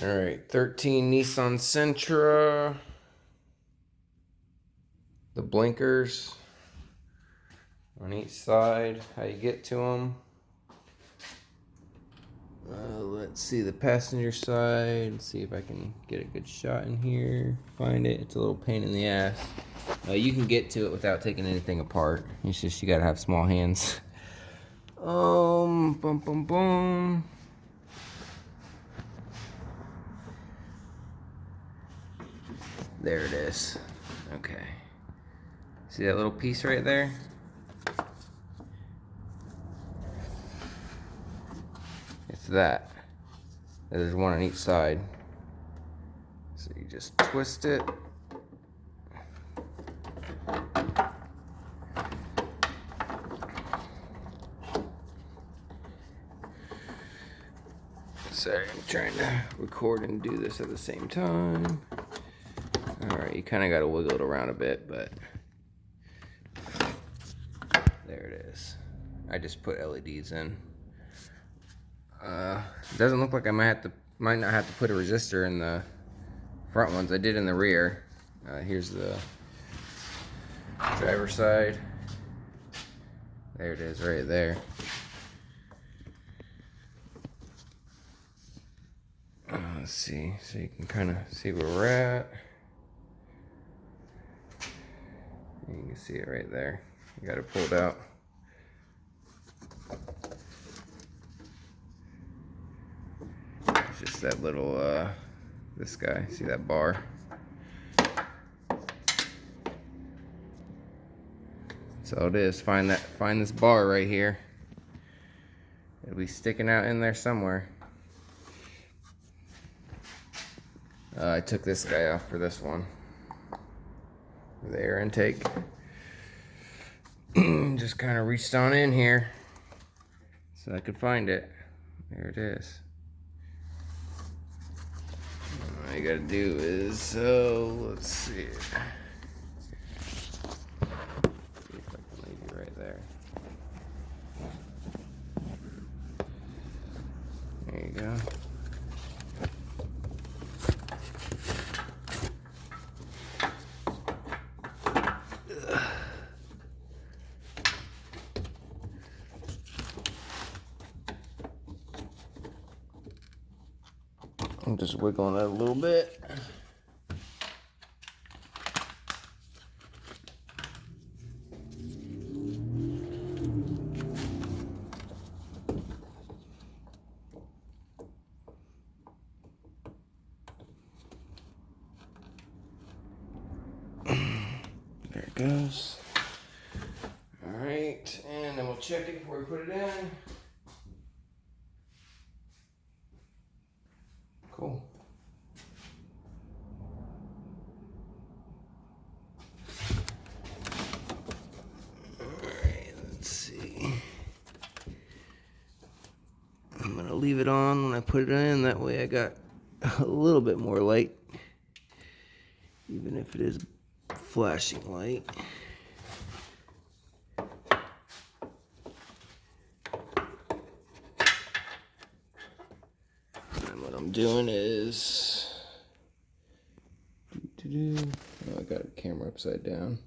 Alright, 13 Nissan Sentra. The blinkers on each side, how you get to them. Let's see the passenger side. See if I can get a good shot in here. Find it. It's a little pain in the ass. You can get to it without taking anything apart. It's just you gotta have small hands. Boom, boom, boom. There it is. Okay. See that little piece right there? It's that. There's one on each side. So you just twist it. Sorry, I'm trying to record and do this at the same time. Alright, you kind of got to wiggle it around a bit, but there it is. I just put LEDs in. It doesn't look like I might not have to put a resistor in the front ones. I did in the rear. Here's the driver's side. There it is, right there. Let's see, so you can kind of see where we're at. You can see it right there. You got it pulled out. It's just that little, this guy, see that bar? That's all it is. Find this bar right here. It'll be sticking out in there somewhere. I took this guy off for this one. The air intake. Just kind of reached on in here so I could find it. There it is. All you gotta do is, let's see. See if I can leave you right there. There you go. I'm just wiggling it a little bit. There it goes. All right, and then we'll check it before we put it in. Cool. Alright, let's see. I'm gonna leave it on when I put it in, that way I got a little bit more light. Even if it is flashing light. What I'm doing is, oh, I got a camera upside down.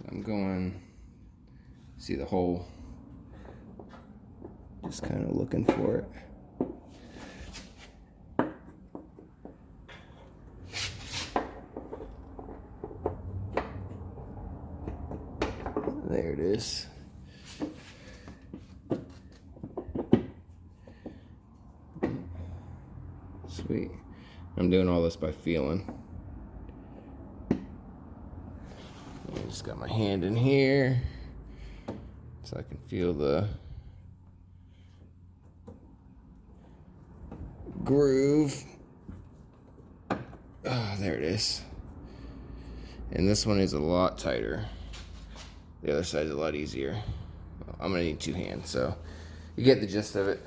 I'm going, see the hole, just kind of looking for it. There it is. Sweet. I'm doing all this by feeling. I just got my hand in here so I can feel the groove. Oh, there it is. And this one is a lot tighter. The other side's a lot easier. I'm gonna need two hands, so you get the gist of it.